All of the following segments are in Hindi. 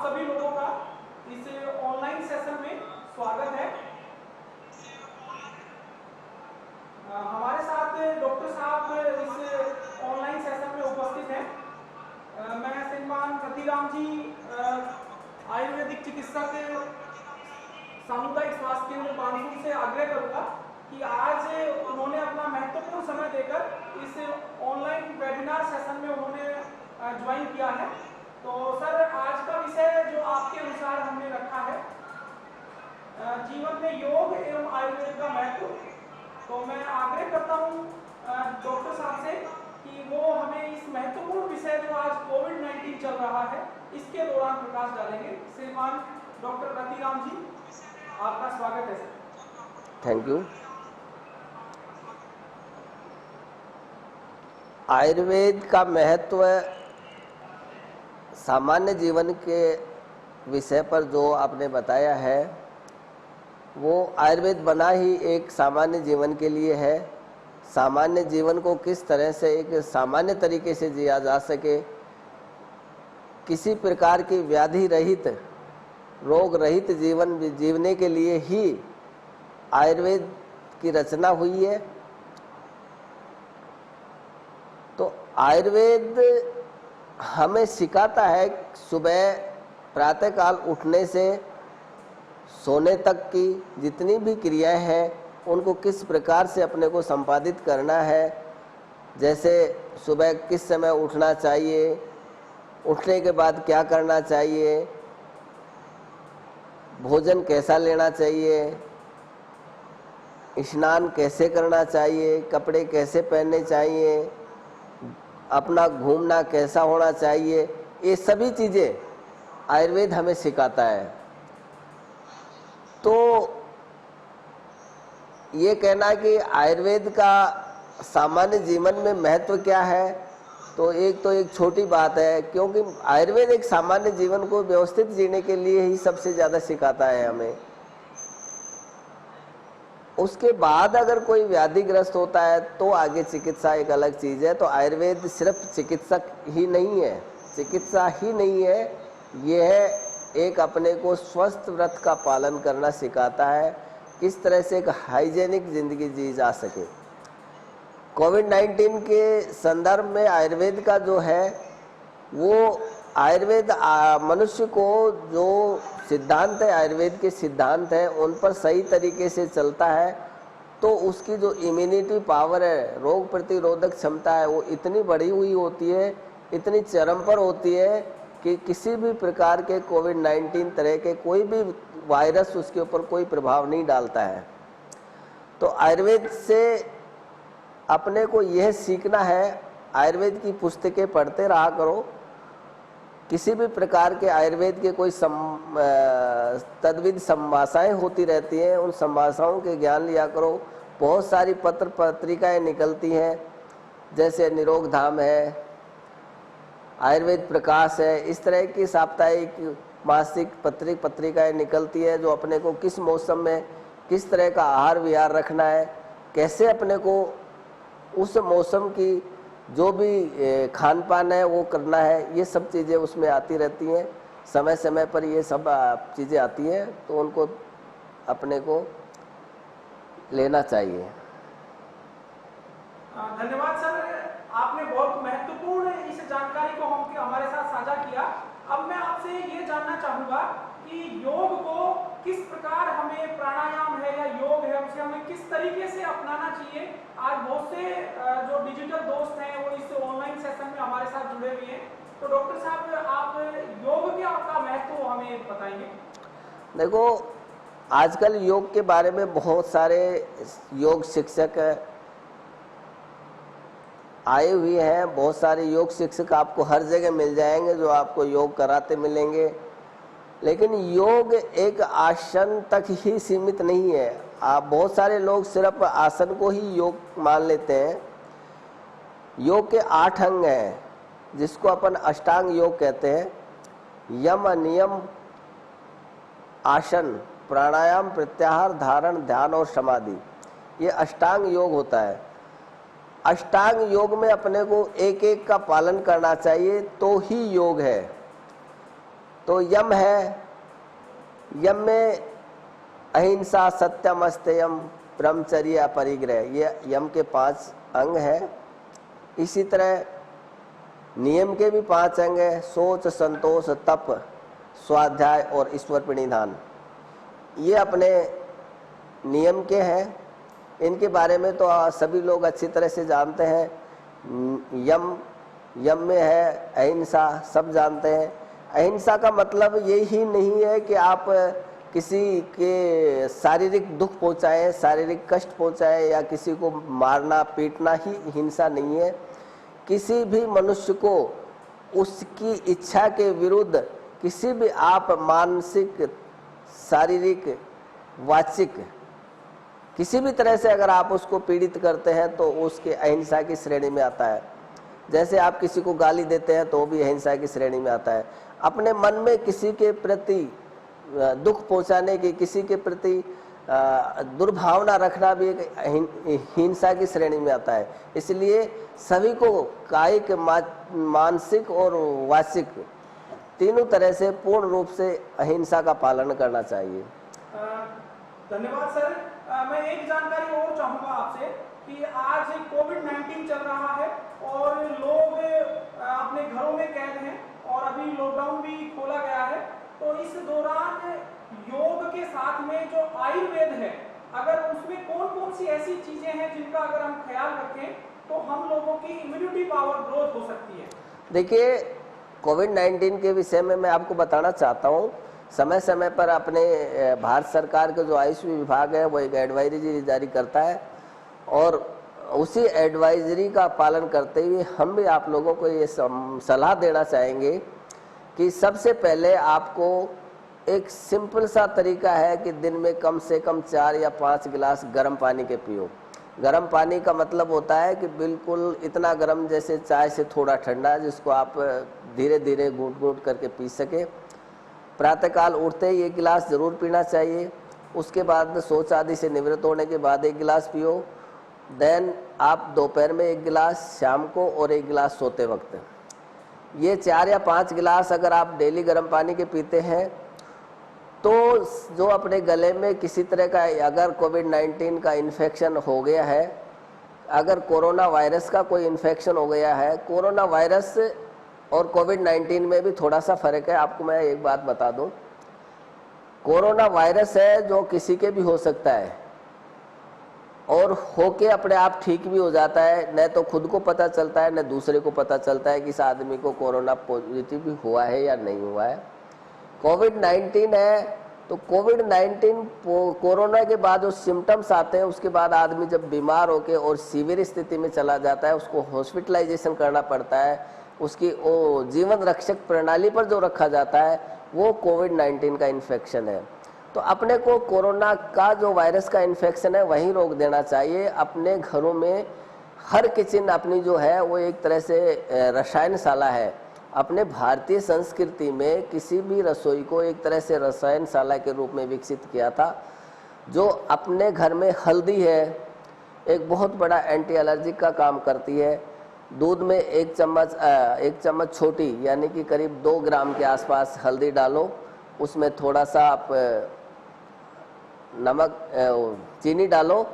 आप सभी लोगों का इस ऑनलाइन सेशन में स्वागत है। हमारे साथ डॉक्टर साहब इस ऑनलाइन सेशन में उपस्थित हैं। मैं श्रीमान रतिराम जी आयुर्वेदिक चिकित्सक सामुदायिक स्वास्थ्य केंद्र बानसूर से आग्रह करूंगा कि आज उन्होंने अपना महत्वपूर्ण समय देकर इस ऑनलाइन वेबिनार सेशन में उन्होंने ज्वाइन किया है। तो सर, आज का विषय जो आपके अनुसार हमने रखा है, जीवन में योग एवं आयुर्वेद का महत्व। तो मैं आग्रह करता हूँ डॉक्टर साहब से कि वो हमें इस महत्वपूर्ण विषय जो आज कोविड-19 चल रहा है इसके दौरान प्रकाश डालेंगे। श्रीमान डॉक्टर रतिराम जी, आपका स्वागत है सर। Thank you. आयुर्वेद का महत्व सामान्य जीवन के विषय पर जो आपने बताया है, वो आयुर्वेद बना ही एक सामान्य जीवन के लिए है। सामान्य जीवन को किस तरह से एक सामान्य तरीके से जिया जा सके, किसी प्रकार की व्याधि रहित, रोग रहित जीवन जीने के लिए ही आयुर्वेद की रचना हुई है। तो आयुर्वेद हमें सिखाता है सुबह प्रातःकाल उठने से सोने तक की जितनी भी क्रियाएं हैं उनको किस प्रकार से अपने को संपादित करना है। जैसे सुबह किस समय उठना चाहिए, उठने के बाद क्या करना चाहिए, भोजन कैसा लेना चाहिए, स्नान कैसे करना चाहिए, कपड़े कैसे पहनने चाहिए, अपना घूमना कैसा होना चाहिए, ये सभी चीज़ें आयुर्वेद हमें सिखाता है। तो ये कहना कि आयुर्वेद का सामान्य जीवन में महत्व क्या है, तो एक छोटी बात है, क्योंकि आयुर्वेद एक सामान्य जीवन को व्यवस्थित जीने के लिए ही सबसे ज़्यादा सिखाता है हमें। उसके बाद अगर कोई व्याधिग्रस्त होता है तो आगे चिकित्सा एक अलग चीज़ है। तो आयुर्वेद सिर्फ चिकित्सक ही नहीं है, चिकित्सा ही नहीं है, यह एक अपने को स्वस्थ व्रत का पालन करना सिखाता है, किस तरह से एक हाइजेनिक ज़िंदगी जी जा सके। कोविड-19 के संदर्भ में आयुर्वेद का जो है वो आयुर्वेद मनुष्य को जो सिद्धांत है, आयुर्वेद के सिद्धांत हैं, उन पर सही तरीके से चलता है तो उसकी जो इम्यूनिटी पावर है, रोग प्रतिरोधक क्षमता है, वो इतनी बढ़ी हुई होती है, इतनी चरम पर होती है कि किसी भी प्रकार के कोविड-19 तरह के कोई भी वायरस उसके ऊपर कोई प्रभाव नहीं डालता है। तो आयुर्वेद से अपने को यह सीखना है, आयुर्वेद की पुस्तकें पढ़ते रहा करो। किसी भी प्रकार के आयुर्वेद के कोई तद्विध संभाषाएँ होती रहती हैं, उन संभाषाओं के ज्ञान लिया करो। बहुत सारी पत्र पत्रिकाएँ निकलती हैं, जैसे निरोग धाम है, आयुर्वेद प्रकाश है, इस तरह की साप्ताहिक मासिक पत्रिकाएँ निकलती है जो अपने को किस मौसम में किस तरह का आहार विहार रखना है, कैसे अपने को उस मौसम की जो भी खान पान है वो करना है, ये सब चीज़ें उसमें आती रहती हैं। समय समय पर ये सब चीज़ें आती हैं, तो उनको अपने को लेना चाहिए। धन्यवाद सर, आपने बहुत महत्वपूर्ण इस जानकारी को हमारे साथ साझा किया। अब मैं आपसे ये जानना चाहूँगा कि योग को किस प्रकार हमें, प्राणायाम है या योग है, उसे हमें किस तरीके से अपनाना चाहिए। आज बहुत से जो डिजिटल दोस्त हैं वो इस ऑनलाइन सेशन में हमारे साथ जुड़े हुए हैं। तो डॉक्टर साहब, आप योग का महत्व हमें बताएंगे। देखो, आजकल योग के बारे में बहुत सारे योग शिक्षक आए हुए हैं, बहुत सारे योग शिक्षक आपको हर जगह मिल जाएंगे जो आपको योग कराते मिलेंगे। लेकिन योग एक आसन तक ही सीमित नहीं है। आप बहुत सारे लोग सिर्फ आसन को ही योग मान लेते हैं। योग के 8 अंग हैं, जिसको अपन अष्टांग योग कहते हैं। यम, नियम, आसन, प्राणायाम, प्रत्याहार, धारण, ध्यान और समाधि, ये अष्टांग योग होता है। अष्टांग योग में अपने को एक एक का पालन करना चाहिए तो ही योग है। तो यम है, यम में अहिंसा, सत्यम, अस्तेयम, ब्रह्मचर्य, अपरिग्रह, ये यम के 5 अंग हैं। इसी तरह नियम के भी 5 अंग हैं, सोच, संतोष, तप, स्वाध्याय और ईश्वर प्रणिधान। ये अपने नियम के हैं। इनके बारे में तो सभी लोग अच्छी तरह से जानते हैं। यम में है अहिंसा, सब जानते हैं। अहिंसा का मतलब यही नहीं है कि आप किसी के शारीरिक दुख पहुंचाएं, शारीरिक कष्ट पहुंचाएं या किसी को मारना पीटना ही हिंसा नहीं है। किसी भी मनुष्य को उसकी इच्छा के विरुद्ध किसी भी आप मानसिक, शारीरिक, वाचिक किसी भी तरह से अगर आप उसको पीड़ित करते हैं तो उसके अहिंसा की श्रेणी में आता है। जैसे आप किसी को गाली देते हैं तो भी अहिंसा की श्रेणी में आता है। अपने मन में किसी के प्रति दुख पहुंचाने की, किसी के प्रति दुर्भावना रखना भी एक हिंसा की श्रेणी में आता है। इसलिए सभी को कायिक, मानसिक और वाचिक तीनों तरह से पूर्ण रूप से अहिंसा का पालन करना चाहिए। धन्यवाद सर। मैं एक जानकारी और चाहूंगा आपसे कि आज कोविड-19 चल रहा है और लोग अपने घरों में कैद हैं और अभी लॉकडाउन भी खोला गया है, तो इस दौरान योग के साथ में जो आयुर्वेद है, अगर उसमें कौन कौन सी ऐसी चीजें हैं जिनका अगर हम ख्याल रखें तो हम लोगों की इम्यूनिटी पावर ग्रोथ हो सकती है? देखिए, कोविड-19 के विषय में मैं आपको बताना चाहता हूँ। समय समय पर अपने भारत सरकार का जो आयुष विभाग है वो एक एडवाइजरी जारी करता है और उसी एडवाइजरी का पालन करते हुए हम भी आप लोगों को ये सलाह देना चाहेंगे कि सबसे पहले आपको एक सिंपल सा तरीका है कि दिन में कम से कम 4 या 5 गिलास गर्म पानी के पियो। गर्म पानी का मतलब होता है कि बिल्कुल इतना गर्म जैसे चाय से थोड़ा ठंडा, जिसको आप धीरे धीरे घूंट घूंट करके पी सके। प्रातःकाल उठते ही 1 गिलास ज़रूर पीना चाहिए। उसके बाद शौच आदि से निवृत्त होने के बाद 1 गिलास पियो। देन आप दोपहर में 1 गिलास, शाम को और 1 गिलास सोते वक्त। ये 4 या 5 गिलास अगर आप डेली गर्म पानी के पीते हैं तो जो अपने गले में किसी तरह का अगर कोविड-19 का इन्फेक्शन हो गया है, अगर कोरोना वायरस का कोई इन्फेक्शन हो गया है, कोरोना वायरस और कोविड-19 में भी थोड़ा सा फर्क है। आपको मैं एक बात बता दूं, कोरोना वायरस है जो किसी के भी हो सकता है और होके अपने आप ठीक भी हो जाता है। न तो खुद को पता चलता है, न दूसरे को पता चलता है कि इस आदमी को कोरोना पॉजिटिव भी हुआ है या नहीं हुआ है। कोविड-19 है तो कोविड-19 कोरोना के बाद जो सिम्टम्स आते हैं, उसके बाद आदमी जब बीमार होके और सीवियर स्थिति में चला जाता है, उसको हॉस्पिटलाइजेशन करना पड़ता है। उसकी वो जीवन रक्षक प्रणाली पर जो रखा जाता है वो कोविड-19 का इन्फेक्शन है। तो अपने को कोरोना का जो वायरस का इन्फेक्शन है वहीं रोक देना चाहिए। अपने घरों में हर किचन अपनी जो है वो एक तरह से रसायनशाला है। अपने भारतीय संस्कृति में किसी भी रसोई को एक तरह से रसायनशाला के रूप में विकसित किया था। जो अपने घर में हल्दी है, एक बहुत बड़ा एंटी एलर्जिक का काम करती है। दूध में 1 चम्मच छोटी यानी कि करीब 2 ग्राम के आसपास हल्दी डालो, उसमें थोड़ा सा आप नमक, चीनी डालो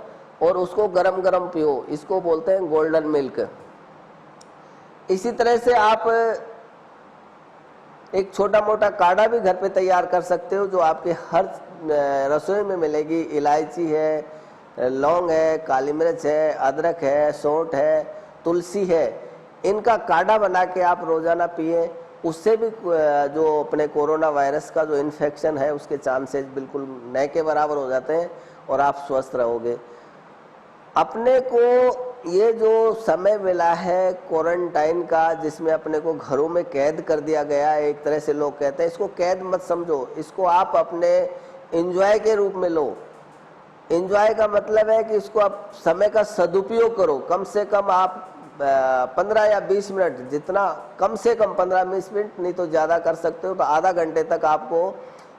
और उसको गरम गरम पियो। इसको बोलते हैं गोल्डन मिल्क। इसी तरह से आप एक छोटा मोटा काढ़ा भी घर पे तैयार कर सकते हो, जो आपके हर रसोई में मिलेगी। इलायची है, लौंग है, काली मिर्च है, अदरक है, सौंठ है, तुलसी है। इनका काढ़ा बना के आप रोजाना पिए। उससे भी जो अपने कोरोना वायरस का जो इन्फेक्शन है उसके चांसेस बिल्कुल न के बराबर हो जाते हैं और आप स्वस्थ रहोगे। अपने को ये जो समय मिला है क्वारंटाइन का, जिसमें अपने को घरों में कैद कर दिया गया है, एक तरह से लोग कहते हैं, इसको कैद मत समझो, इसको आप अपने एंजॉय के रूप में लो। एंजॉय का मतलब है कि इसको आप समय का सदुपयोग करो। कम से कम आप 15 या 20 मिनट, जितना कम से कम 15-20 मिनट, नहीं तो ज़्यादा कर सकते हो तो आधा घंटे तक आपको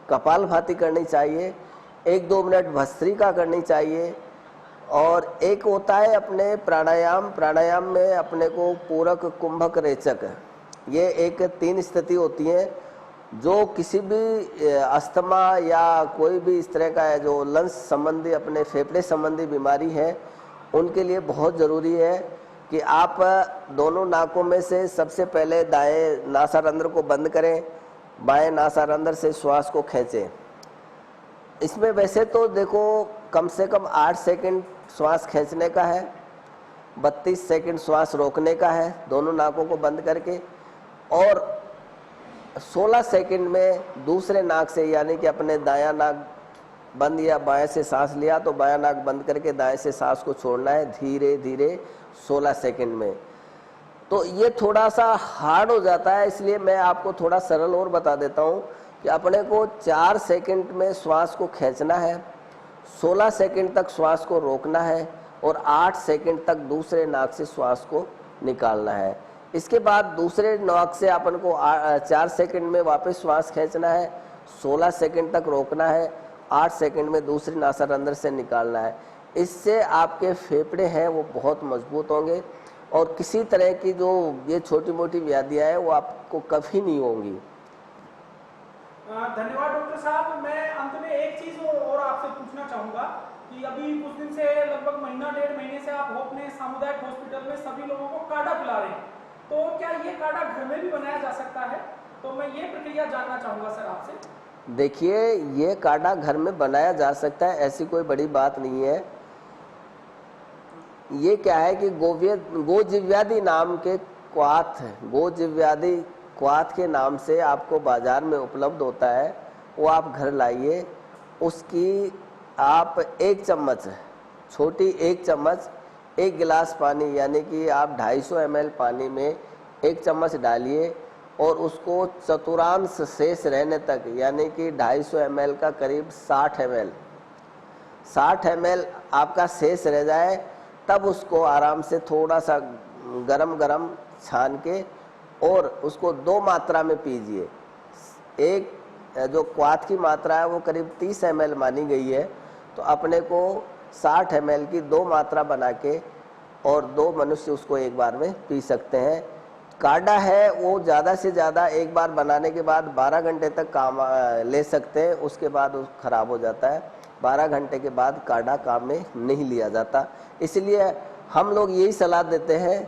कपालभाति करनी चाहिए। 1-2 मिनट भस्त्रिका करनी चाहिए। और एक होता है अपने प्राणायाम में अपने को पूरक, कुंभक, रेचक, ये एक 3 स्थिति होती हैं जो किसी भी अस्थमा या कोई भी इस तरह का है जो लंग्स संबंधी अपने फेफड़े संबंधी बीमारी है, उनके लिए बहुत ज़रूरी है कि आप दोनों नाकों में से सबसे पहले दाएं नासारंध्र को बंद करें, बाएं नासारंध्र से श्वास को खींचें। इसमें वैसे तो देखो कम से कम 8 सेकंड श्वास खींचने का है, 32 सेकंड श्वास रोकने का है दोनों नाकों को बंद करके, और 16 सेकंड में दूसरे नाक से यानी कि अपने दायां नाक बंद या बाएं से सांस लिया तो बायां नाक बंद करके दाएं से सांस को छोड़ना है धीरे धीरे 16 सेकंड में। तो ये थोड़ा सा हार्ड हो जाता है, इसलिए मैं आपको थोड़ा सरल और बता देता हूँ कि अपने को 4 सेकंड में श्वास को खींचना है, 16 सेकंड तक श्वास को रोकना है और 8 सेकंड तक दूसरे नाक से श्वास को निकालना है। इसके बाद दूसरे नाक से अपन को 4 सेकंड में वापस श्वास खींचना है, 16 सेकंड तक रोकना है, 8 सेकंड में दूसरे नासारंध्र से निकालना है। इससे आपके फेफड़े हैं वो बहुत मजबूत होंगे और किसी तरह की जो ये छोटी मोटी व्याधियाँ हैं वो आपको कभी नहीं होंगी। धन्यवाद डॉक्टर साहब। मैं अंत में एक चीज और आपसे पूछना चाहूंगा कि अभी कुछ दिन से लगभग महीना 1.5 महीने से आप अपने सामुदायिक हॉस्पिटल में सभी लोगों को काढ़ा पिला रहे हैं, तो क्या ये काढ़ा घर में भी बनाया जा सकता है? तो मैं ये प्रक्रिया जानना चाहूंगा सर आपसे। देखिए, ये काढ़ा घर में बनाया जा सकता है, ऐसी कोई बड़ी बात नहीं है। ये क्या है कि गोजिव्याधि नाम के क्वाथ, गोजिव्याधि क्वाथ के नाम से आपको बाजार में उपलब्ध होता है, वो आप घर लाइए। उसकी आप 1 चम्मच, छोटी 1 चम्मच 1 गिलास पानी यानी कि आप 250 ml पानी में 1 चम्मच डालिए और उसको चतुर्थांश शेष रहने तक यानी कि 250 ml का करीब 60 ml आपका शेष रह जाए, तब उसको आराम से थोड़ा सा गरम गरम छान के और उसको 2 मात्रा में पीजिए। एक जो क्वाथ की मात्रा है वो करीब 30 ml मानी गई है, तो अपने को 60 ml की 2 मात्रा बना के और 2 मनुष्य उसको एक बार में पी सकते हैं। काढ़ा है वो ज़्यादा से ज़्यादा एक बार बनाने के बाद 12 घंटे तक काम ले सकते हैं, उसके बाद वो ख़राब हो जाता है। 12 घंटे के बाद काढ़ा काम में नहीं लिया जाता। इसलिए हम लोग यही सलाह देते हैं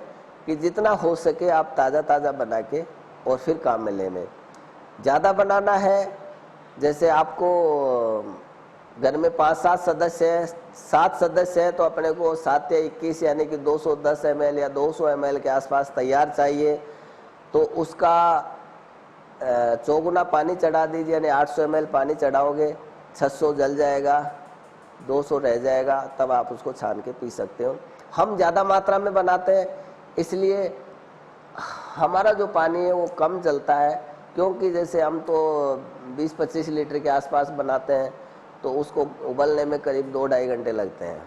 कि जितना हो सके आप ताज़ा ताज़ा बना के और फिर काम में लेने। ज़्यादा बनाना है, जैसे आपको घर में 5-7 सदस्य हैं, 7 सदस्य हैं, तो अपने को 7 या 21 यानी कि 210 ml या 200 ml के आसपास तैयार चाहिए। तो उसका 4 गुना पानी चढ़ा दीजिए, यानी 800 ml पानी चढ़ाओगे, 600 जल जाएगा, 200 रह जाएगा, तब आप उसको छान के पी सकते हो। हम ज़्यादा मात्रा में बनाते हैं, इसलिए हमारा जो पानी है वो कम जलता है, क्योंकि जैसे हम तो 20-25 लीटर के आसपास बनाते हैं, तो उसको उबलने में करीब 2-2.5 घंटे लगते हैं।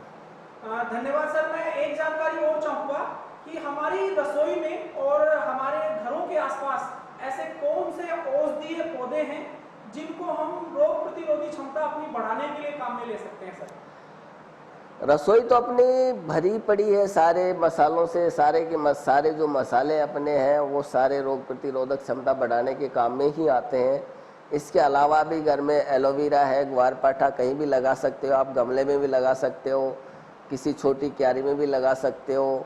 धन्यवाद सर। मैं एक जानकारी और चाहूँगा कि हमारी रसोई में और हमारे घरों के आसपास ऐसे कौन से औषधीय पौधे हैं जिनको हम रोग प्रतिरोधी क्षमता अपनी बढ़ाने के लिए काम में ले सकते हैं सर? रसोई तो अपनी भरी पड़ी है सारे मसालों से, सारे जो मसाले अपने हैं वो सारे रोग प्रतिरोधक क्षमता बढ़ाने के काम में ही आते हैं। इसके अलावा भी घर में एलोवेरा है, ग्वारपाठा कहीं भी लगा सकते हो आप, गमले में भी लगा सकते हो, किसी छोटी क्यारी में भी लगा सकते हो,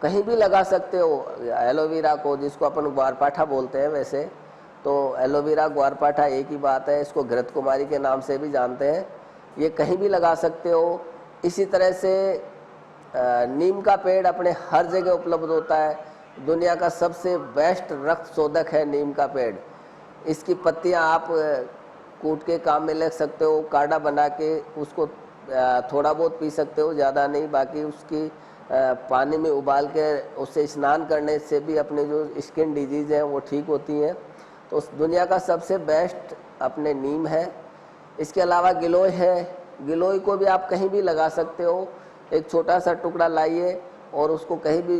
कहीं भी लगा सकते हो एलोवेरा को, जिसको अपन ग्वारपाठा बोलते हैं। वैसे तो एलोवेरा ग्वारपाठा एक ही बात है, इसको घृत कुमारी के नाम से भी जानते हैं। ये कहीं भी लगा सकते हो। इसी तरह से नीम का पेड़ अपने हर जगह उपलब्ध होता है। दुनिया का सबसे बेस्ट रक्त शोधक है नीम का पेड़। इसकी पत्तियां आप कूट के काम में ले सकते हो, काढ़ा बना के उसको थोड़ा बहुत पी सकते हो, ज़्यादा नहीं। बाकी उसकी पानी में उबाल के उससे स्नान करने से भी अपने जो स्किन डिजीज़ हैं वो ठीक होती हैं। तो उस दुनिया का सबसे बेस्ट अपने नीम है। इसके अलावा गिलोय है, गिलोय को भी आप कहीं भी लगा सकते हो। एक छोटा सा टुकड़ा लाइए और उसको कहीं भी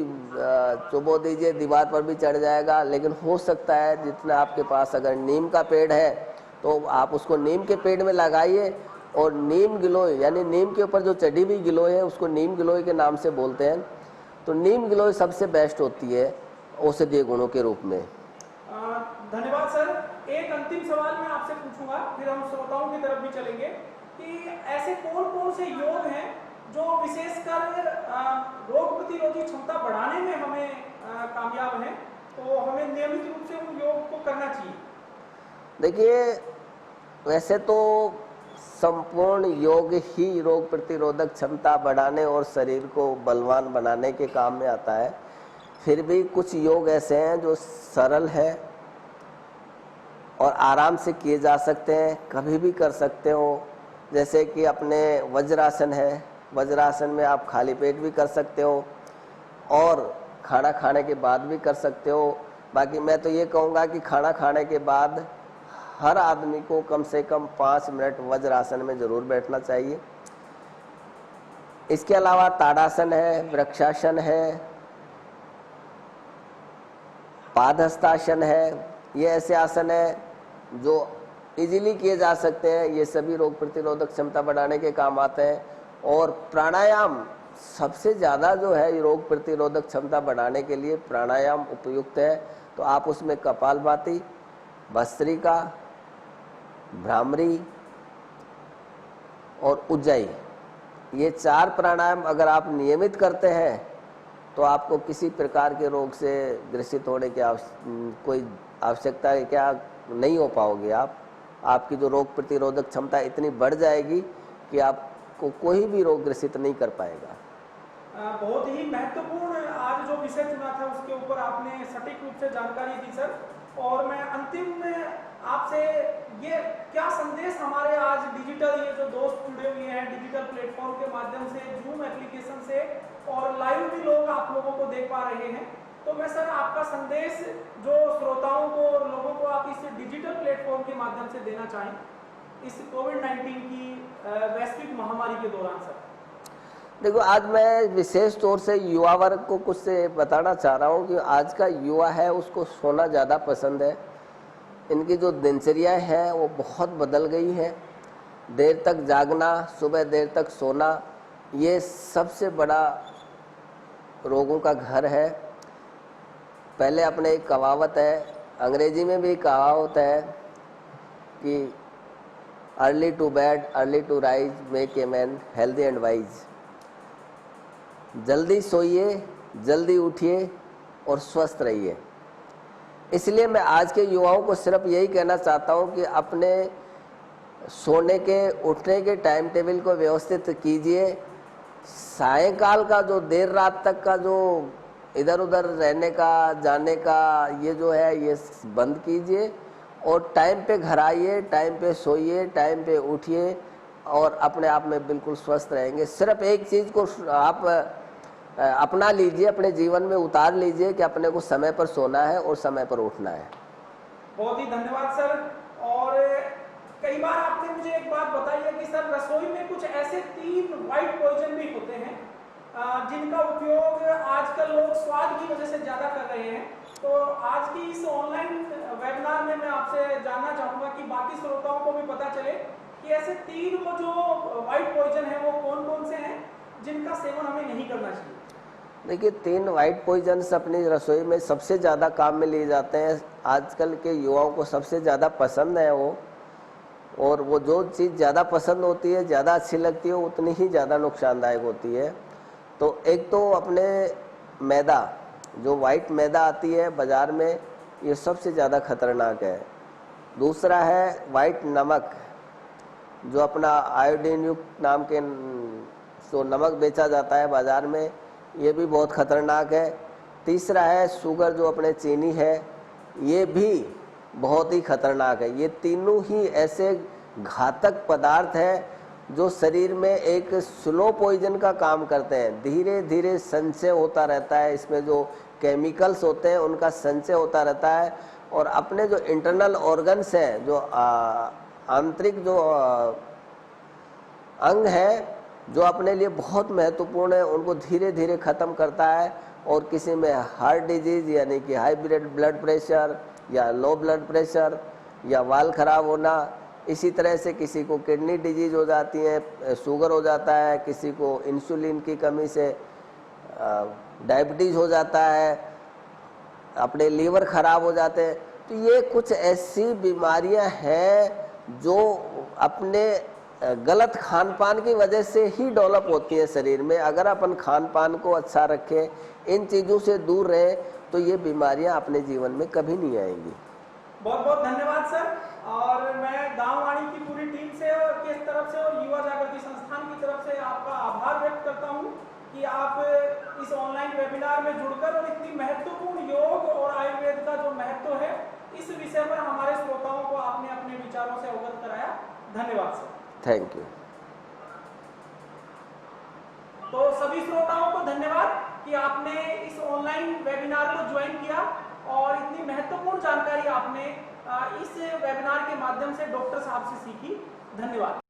चुबो दीजिए, दीवार पर भी चढ़ जाएगा। लेकिन हो सकता है जितना आपके पास अगर नीम का पेड़ है तो आप उसको नीम के पेड़ में लगाइए, और नीम गिलोय यानी नीम के ऊपर जो चढ़ी हुई गिलोय है उसको नीम गिलोय के नाम से बोलते हैं। तो नीम गिलोय सबसे बेस्ट होती है औषधीय गुणों के रूप में। धन्यवाद सर। एक अंतिम सवाल मैं आपसे पूछूंगा, फिर हम श्रोताओं की तरफ भी चलेंगे कि ऐसे कौन कौन से योग हैं जो विशेषकर रोग प्रतिरोधी क्षमता बढ़ाने में हमें कामयाब हैं, तो हमें नियमित रूप से उन योग को करना चाहिए। देखिए, वैसे तो संपूर्ण योग ही रोग प्रतिरोधक क्षमता बढ़ाने और शरीर को बलवान बनाने के काम में आता है। फिर भी कुछ योग ऐसे हैं जो सरल है और आराम से किए जा सकते हैं, कभी भी कर सकते हो। जैसे कि अपने वज्रासन है, वज्रासन में आप खाली पेट भी कर सकते हो और खाना खाने के बाद भी कर सकते हो। बाकी मैं तो ये कहूँगा कि खाना खाने के बाद हर आदमी को कम से कम 5 मिनट वज्रासन में ज़रूर बैठना चाहिए। इसके अलावा ताड़ासन है, वृक्षासन है, पादहस्तासन है। ये ऐसे आसन हैं जो इजीली किए जा सकते हैं। ये सभी रोग प्रतिरोधक क्षमता बढ़ाने के काम आते हैं। और प्राणायाम सबसे ज़्यादा जो है रोग प्रतिरोधक क्षमता बढ़ाने के लिए प्राणायाम उपयुक्त है। तो आप उसमें कपालभाति, भस्त्रिका, भ्रामरी और उज्जाई, ये 4 प्राणायाम अगर आप नियमित करते हैं तो आपको किसी प्रकार के रोग से ग्रसित होने की कोई आवश्यकता है क्या नहीं हो पाओगे। आपकी जो रोग प्रतिरोधक क्षमता इतनी बढ़ जाएगी कि आपको कोई भी रोग ग्रसित नहीं कर पाएगा। बहुत ही महत्वपूर्ण आज जो विषय चुना था उसके ऊपर आपने सटीक रूप से जानकारी दी सर। और मैं अंतिम में आपसे ये क्या संदेश हमारे आज डिजिटल ये जो दोस्त जुड़े हुए हैं डिजिटल प्लेटफॉर्म के माध्यम से, जूम एप्लीकेशन से, और लाइव भी लोग आप लोगों को देख पा रहे हैं, तो मैं सर आपका संदेश जो श्रोताओं को और लोगों को आप इस डिजिटल प्लेटफॉर्म के माध्यम से देना चाहें इस कोविड-19 की वैश्विक महामारी के दौरान सर। देखो, आज मैं विशेष तौर से युवा वर्ग को कुछ से बताना चाह रहा हूँ कि आज का युवा है उसको सोना ज़्यादा पसंद है। इनकी जो दिनचर्या है वो बहुत बदल गई है। देर तक जागना, सुबह देर तक सोना, ये सबसे बड़ा रोगों का घर है। पहले अपने एक कहावत है, अंग्रेजी में भी कहावत है कि early to bed early to rise make a man healthy and wise. जल्दी सोइए, जल्दी उठिए और स्वस्थ रहिए। इसलिए मैं आज के युवाओं को सिर्फ यही कहना चाहता हूँ कि अपने सोने के उठने के टाइम टेबल को व्यवस्थित कीजिए। सायंकाल का जो देर रात तक का जो इधर उधर रहने का, जाने का, ये जो है ये बंद कीजिए और टाइम पे घर आइए, टाइम पे सोइए, टाइम पे उठिए और अपने आप में बिल्कुल स्वस्थ रहेंगे। सिर्फ एक चीज़ को आप अपना लीजिए, अपने जीवन में उतार लीजिए कि अपने को समय पर सोना है और समय पर उठना है। बहुत ही धन्यवाद सर। और कई बार आपने मुझे एक बात बताई है कि सर रसोई में कुछ ऐसे 3 वाइट पॉइजन भी होते हैं जिनका उपयोग आजकल लोग स्वाद की वजह से ज़्यादा कर रहे हैं। तो आज की इस ऑनलाइन वेबिनार में मैं आपसे जानना चाहूँगा कि बाकी श्रोताओं को भी पता चले कि ऐसे 3 वो जो वाइट पॉइजन है वो कौन कौन से हैं जिनका सेवन हमें नहीं करना चाहिए। देखिए, 3 वाइट पॉइजन्स अपनी रसोई में सबसे ज़्यादा काम में लिए जाते हैं। आजकल के युवाओं को सबसे ज़्यादा पसंद है वो, और वो जो चीज़ ज़्यादा पसंद होती है, ज़्यादा अच्छी लगती है, उतनी ही ज़्यादा नुकसानदायक होती है। तो एक तो अपने मैदा, जो वाइट मैदा आती है बाज़ार में, ये सबसे ज़्यादा खतरनाक है। दूसरा है वाइट नमक, जो अपना आयोडीन युक्त नाम के जो नमक बेचा जाता है बाज़ार में, ये भी बहुत ख़तरनाक है। तीसरा है शुगर, जो अपने चीनी है, ये भी बहुत ही खतरनाक है। ये तीनों ही ऐसे घातक पदार्थ हैं जो शरीर में एक स्लो पॉइजन का काम करते हैं। धीरे धीरे संचय होता रहता है, इसमें जो केमिकल्स होते हैं उनका संचय होता रहता है और अपने जो इंटरनल ऑर्गन्स हैं, जो आंतरिक जो अंग है जो अपने लिए बहुत महत्वपूर्ण है, उनको धीरे धीरे ख़त्म करता है। और किसी में हार्ट डिजीज़ यानी कि हाई ब्लड प्रेशर या लो ब्लड प्रेशर या वाल ख़राब होना, इसी तरह से किसी को किडनी डिजीज़ हो जाती है, शुगर हो जाता है, किसी को इंसुलिन की कमी से डायबिटीज़ हो जाता है, अपने लीवर ख़राब हो जाते हैं। तो ये कुछ ऐसी बीमारियां हैं जो अपने गलत खान पान की वजह से ही डेवलप होती है शरीर में। अगर अपन खान पान को अच्छा रखें, इन चीज़ों से दूर रहें, तो ये बीमारियां अपने जीवन में कभी नहीं आएंगी। बहुत बहुत धन्यवाद सर। और मैं गांव वाणी की पूरी टीम से और के तरफ से और युवा जागृति संस्थान की तरफ से आपका आभार व्यक्त करता हूं कि आप इस ऑनलाइन वेबिनार में जुड़कर और इतनी महत्वपूर्ण योग और आयुर्वेद का जो महत्व है इस विषय पर हमारे श्रोताओं को आपने अपने विचारों से अवगत कराया। धन्यवाद सर। Thank you. तो सभी श्रोताओं को धन्यवाद कि आपने इस ऑनलाइन वेबिनार को ज्वाइन किया और इतनी महत्वपूर्ण जानकारी आपने इस वेबिनार के माध्यम से डॉक्टर साहब से सीखी। धन्यवाद।